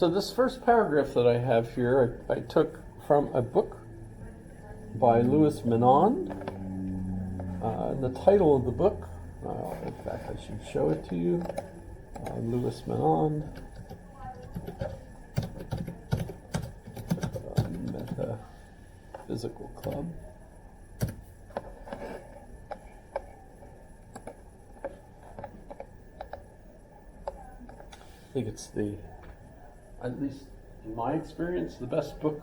So this first paragraph that I have here, I took from a book by Louis Menand. The title of the book, in fact, I should show it to you. Louis Menand, Metaphysical Club. I think it's at least in my experience, the best book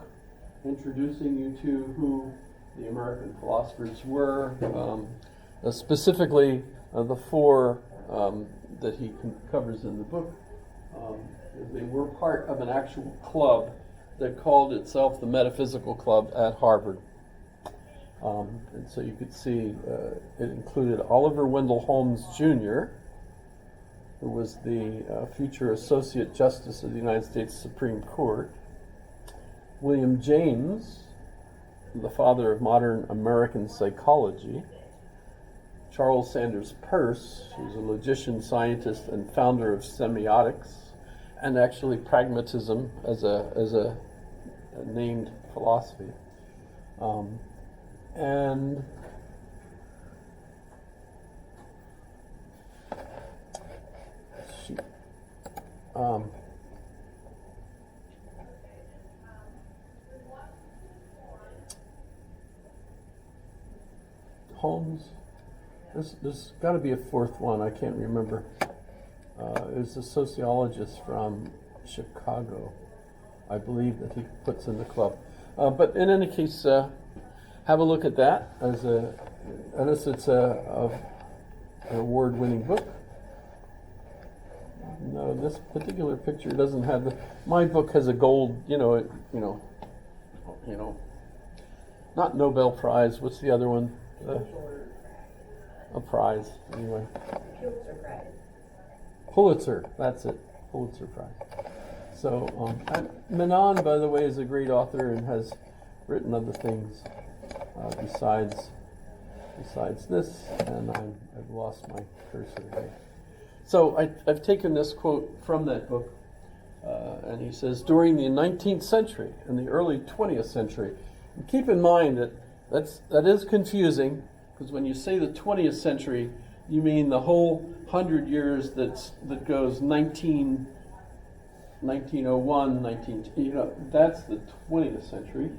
introducing you to who the American philosophers were, specifically the four that he covers in the book. They were part of an actual club that called itself the Metaphysical Club at Harvard. And so you could see it included Oliver Wendell Holmes Jr., who was the future Associate Justice of the United States Supreme Court, William James, the father of modern American psychology, Charles Sanders Peirce, who's a logician, scientist, and founder of semiotics, and actually pragmatism as a named philosophy, and Holmes. There's got to be a fourth one. I can't remember. It was a sociologist from Chicago, I believe, that he puts in the club. But in any case, have a look at that. Unless it's an award-winning book. No, this particular picture doesn't have the. My book has a gold, not Nobel Prize. What's the other one? A prize, anyway. Pulitzer Prize. Pulitzer, that's it. Pulitzer Prize. So, Menand, by the way, is a great author and has written other things besides this, and I've lost my cursor here. So I've taken this quote from that book, and he says, during the 19th century and the early 20th century, and keep in mind that is confusing, because when you say the 20th century, you mean the whole 100 years that goes 1901, that's the 20th century.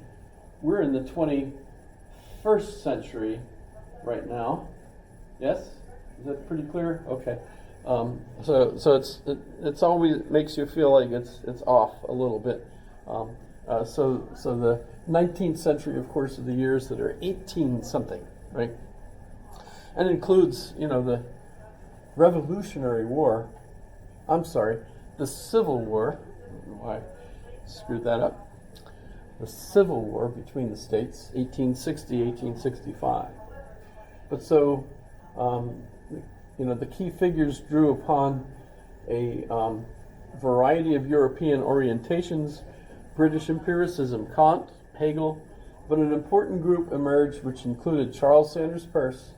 We're in the 21st century right now. Yes? Is that pretty clear? Okay. So it's always makes you feel like it's off a little bit. So the 19th century, of course, are the years that are 18 something, right? And includes, the Revolutionary War. I'm sorry, the Civil War. I don't know why I screwed that up. The Civil War between the states, 1860, 1865. But so, the key figures drew upon a variety of European orientations, British empiricism, Kant, Hegel, but an important group emerged which included Charles Sanders Peirce,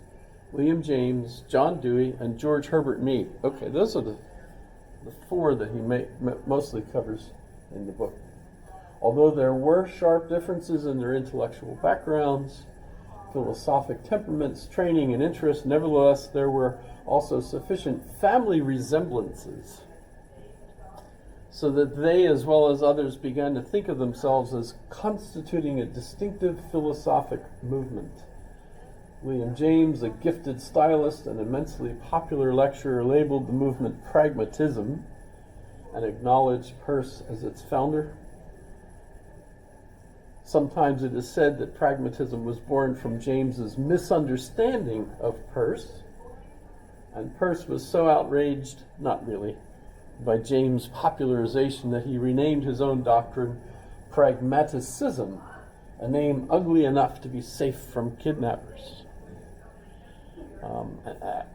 William James, John Dewey, and George Herbert Mead. Okay, those are the four that he mostly covers in the book. Although there were sharp differences in their intellectual backgrounds, philosophic temperaments, training, and interests, nevertheless, there were also sufficient family resemblances so that they, as well as others, began to think of themselves as constituting a distinctive philosophic movement. William James, a gifted stylist and immensely popular lecturer, labeled the movement pragmatism and acknowledged Peirce as its founder. Sometimes it is said that pragmatism was born from James's misunderstanding of Peirce, and Peirce was so outraged, not really, by James' popularization that he renamed his own doctrine pragmaticism, a name ugly enough to be safe from kidnappers.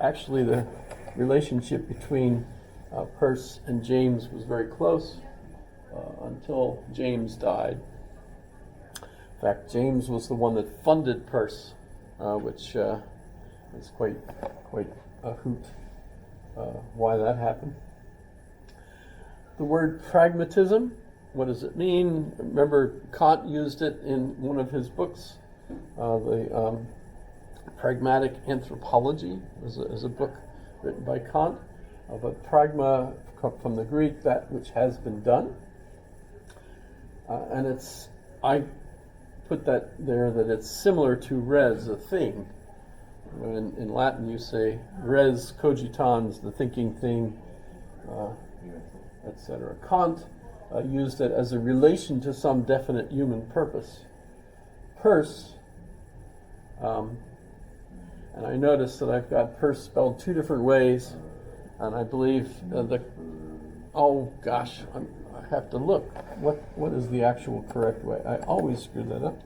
Actually, the relationship between Peirce and James was very close until James died. In fact, James was the one that funded Peirce, which is quite a hoot why that happened. The word pragmatism, what does it mean? Remember, Kant used it in one of his books, the Pragmatic Anthropology is a book written by Kant. But pragma, from the Greek, that which has been done. And I put that there that it's similar to res, a thing. In Latin you say res cogitans, the thinking thing, etc. Kant used it as a relation to some definite human purpose. Peirce, and I noticed that I've got Peirce spelled two different ways, and I believe I have to look. What is the actual correct way? I always screw that up.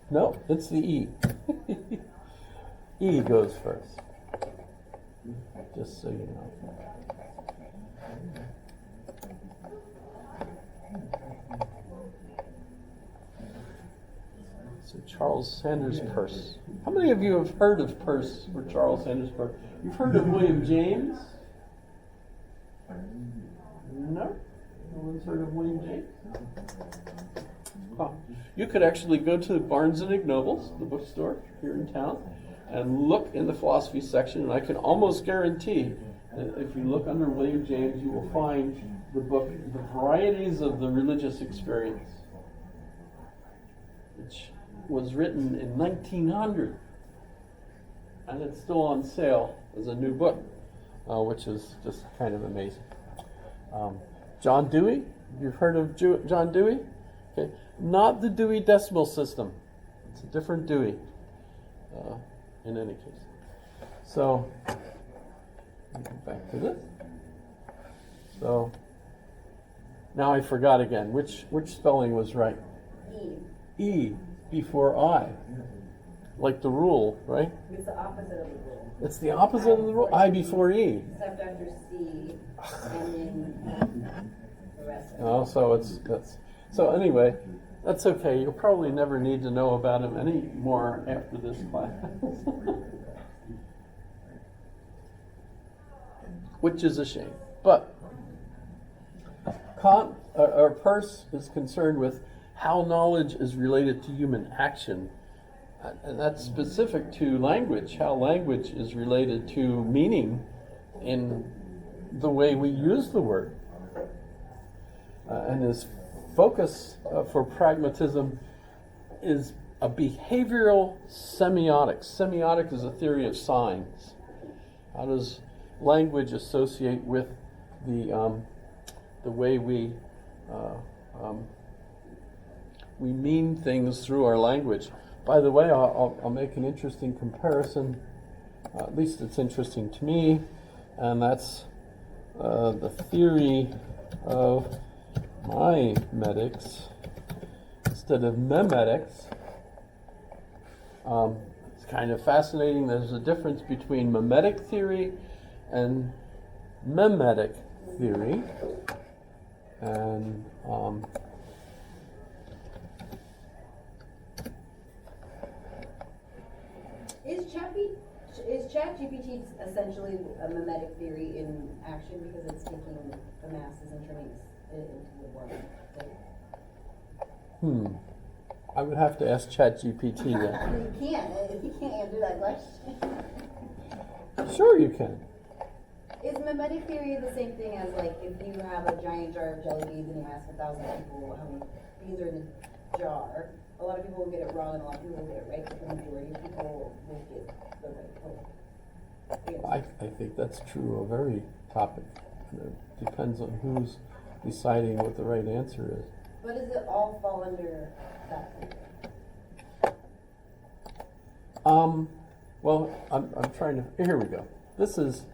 No, it's the E. E goes first. Just so you know. So Charles Sanders Peirce. How many of you have heard of Peirce or Charles Sanders Peirce? You've heard of William James? No? No one's heard of William James? Huh. You could actually go to Barnes and Nobles, the bookstore here in town, and look in the philosophy section, and I can almost guarantee that if you look under William James, you will find the book, The Varieties of the Religious Experience, which was written in 1900, and it's still on sale as a new book, which is just kind of amazing. John Dewey, you've heard of John Dewey? Okay, not the Dewey Decimal System. It's a different Dewey, in any case. So, back to this. So, now I forgot again. Which spelling was right? E. E before I. Like the rule, right? It's the opposite of the rule. It's the opposite of the rule? I before E. Except after C, and then the rest of it. Oh, so anyway, that's okay. You'll probably never need to know about him anymore after this class. Which is a shame. But Kant, or Peirce, is concerned with how knowledge is related to human action. And that's specific to language, how language is related to meaning in the way we use the word. And his focus for pragmatism is a behavioral semiotics. Semiotics is a theory of signs. How does language associate with the way we mean things through our language? By the way, I'll make an interesting comparison. At least it's interesting to me, and that's the theory of mimetics instead of memetics. It's kind of fascinating. There's a difference between mimetic theory and memetic theory, and Is ChatGPT essentially a mimetic theory in action because it's taking the masses and turning it into the one? I would have to ask ChatGPT that. You can't answer that question. Sure you can. Is mimetic theory the same thing as, like, if you have a giant jar of jelly beans and you ask 1,000 people how many beans are in the jar? A lot of people will get it wrong and a lot of people will get it right, but the majority of people will get the right total. I think that's true of every topic. It depends on who's deciding what the right answer is. But does it all fall under that? Well, I'm trying to. Here we go. This is.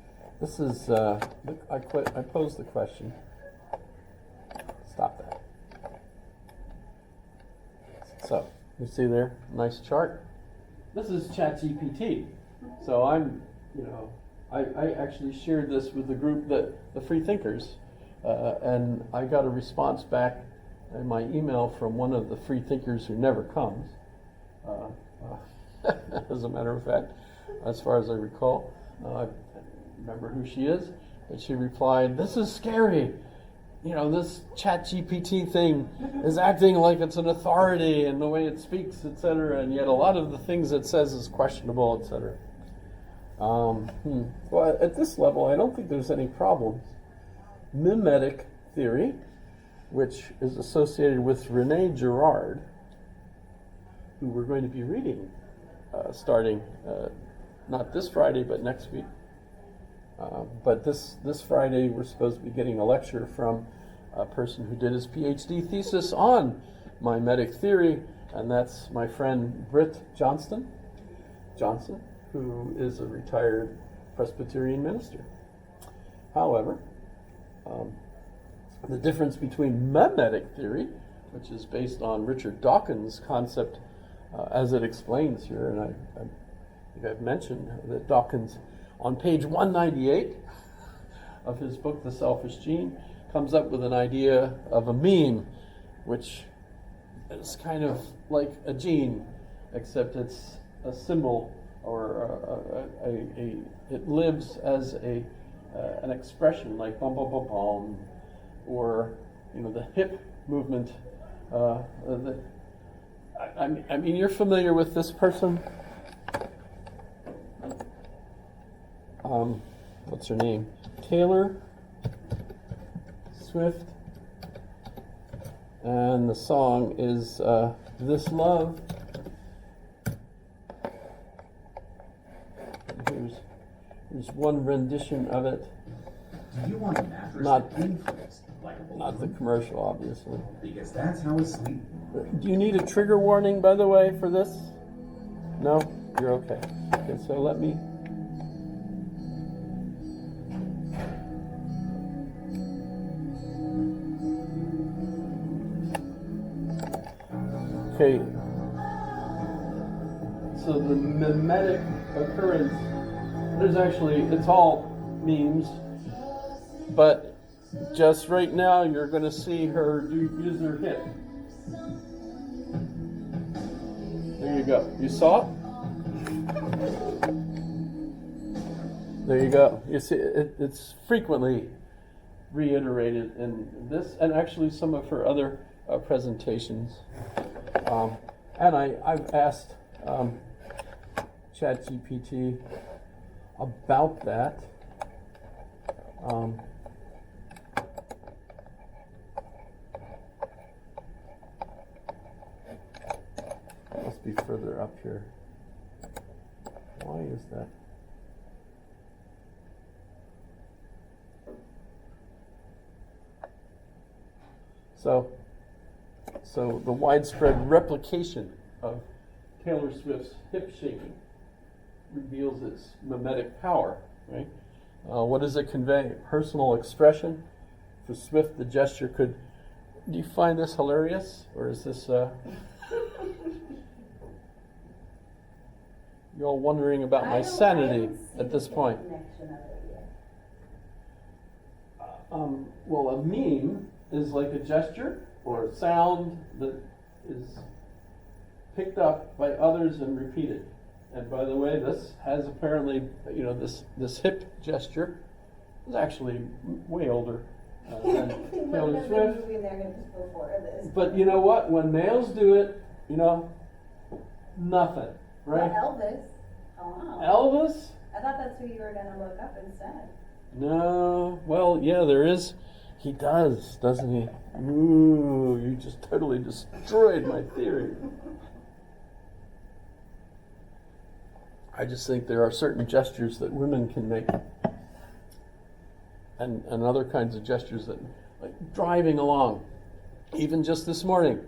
I posed the question. Stop that. So you see there, nice chart. This is ChatGPT. So I actually shared this with the group, the Free Thinkers, and I got a response back in my email from one of the Free Thinkers who never comes. as a matter of fact, as far as I recall. I remember who she is, but she replied, "This is scary. You know, this ChatGPT thing is acting like it's an authority in the way it speaks, etc. And yet a lot of the things it says is questionable, etc." Well, at this level, I don't think there's any problems. Mimetic theory, which is associated with Rene Girard, who we're going to be reading starting not this Friday, but next week. But this Friday, we're supposed to be getting a lecture from a person who did his PhD thesis on mimetic theory, and that's my friend Britt Johnson, who is a retired Presbyterian minister. However, the difference between mimetic theory, which is based on Richard Dawkins' concept as it explains here, and I think I've mentioned that Dawkins, on page 198 of his book, The Selfish Gene, comes up with an idea of a meme, which is kind of like a gene, except it's a symbol, or it lives as an expression, like bum bum bum bum, or the hip movement. I mean, you're familiar with this person. What's her name? Taylor Swift. And the song is This Love. Here's one rendition of it. Do you want a mattress Not- that inflates like a balloon? Not the commercial, obviously. Because that's how a sleep. Do you need a trigger warning, by the way, for this? No? You're okay. Okay, so let me... Okay. So the mimetic occurrence, it's all memes, but just right now you're going to see her use her hip. There you go. You saw it? There you go. You see, it's frequently reiterated in this, and actually some of her other presentations. And I've asked ChatGPT about that. Must be further up here. Why is that? So the widespread replication of Taylor Swift's hip shaking reveals its mimetic power, right? What does it convey? Personal expression. For Swift, the gesture could... Do you find this hilarious? Or is this... You're all wondering about my sanity at this point. Well, a meme is like a gesture or a sound that is picked up by others and repeated. And by the way, this has apparently, this hip gesture is actually way older than Taylor Swift. But you know what? When males do it, nothing, right? Well, Elvis. Oh, wow. Elvis? I thought that's who you were going to look up instead. No. Well, yeah, there is. He does, doesn't he? Ooh, you just totally destroyed my theory. I just think there are certain gestures that women can make, and other kinds of gestures that, like driving along. Even just this morning,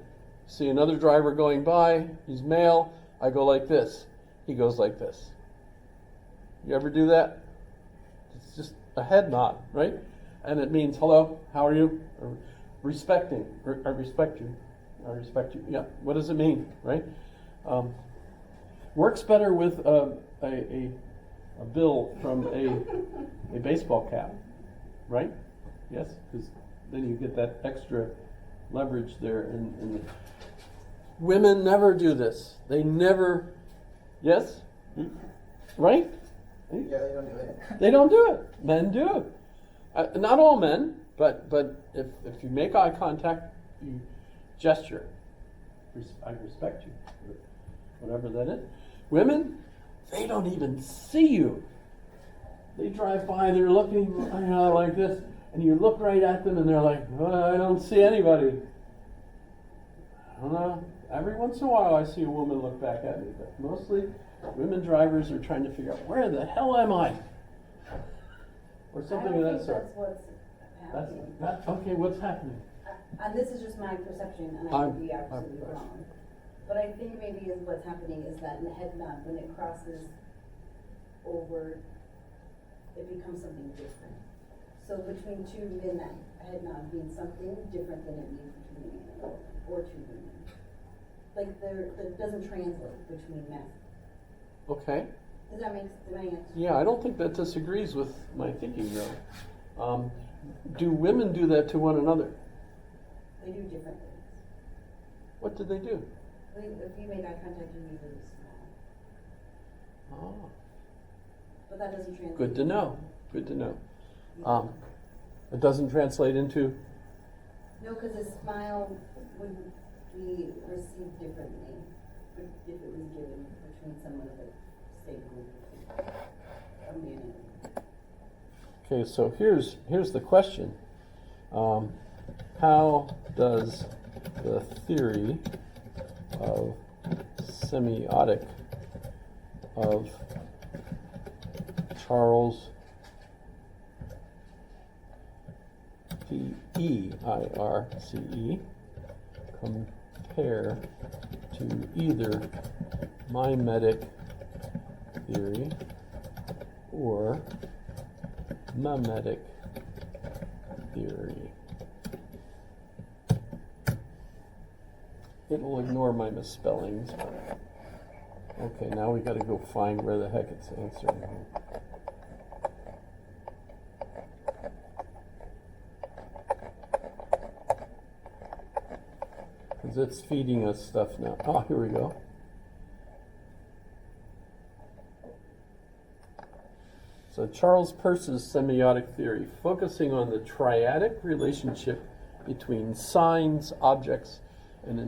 see another driver going by, he's male, I go like this, he goes like this. You ever do that? It's just a head nod, right? And it means, hello, how are you? Or respecting, or I respect you. I respect you. Yeah, what does it mean, right? Works better with a bill from a baseball cap, right? Yes, because then you get that extra leverage there. In the... Women never do this. They never, Yes? Right? Yeah, they don't do it. They don't do it. Men do it. Not all men, but if you make eye contact, you gesture. I respect you, whatever that is. Women, they don't even see you. They drive by, they're looking, like this, and you look right at them, and they're like, oh, I don't see anybody. I don't know. Every once in a while, I see a woman look back at me, but mostly women drivers are trying to figure out, where the hell am I? Or something of that sort. That's what's That's happening. okay. What's happening? And this is just my perception, and I could be absolutely wrong. But I think maybe is what's happening is that in the head nod, when it crosses over, it becomes something different. So between two men, that head nod means something different than it means between a man or two women. Like that doesn't translate between men. Okay. Does that make sense? Yeah, I don't think that disagrees with my thinking, though. Do women do that to one another? They do different things. What do they do? If you make eye contact, you usually smile. Oh, But that doesn't translate. good to know. Good to know. It doesn't translate into. No, because a smile would be received differently if it was given between someone of the same group of people. A man and a woman. Okay, so here's the question. How does the theory of semiotic of Charles Peirce compare to either mimetic theory or mimetic theory? It'll ignore my misspellings. Okay, now we gotta go find where the heck it's answering. Because it's feeding us stuff now. Oh, here we go. So Charles Peirce's semiotic theory, focusing on the triadic relationship between signs, objects, and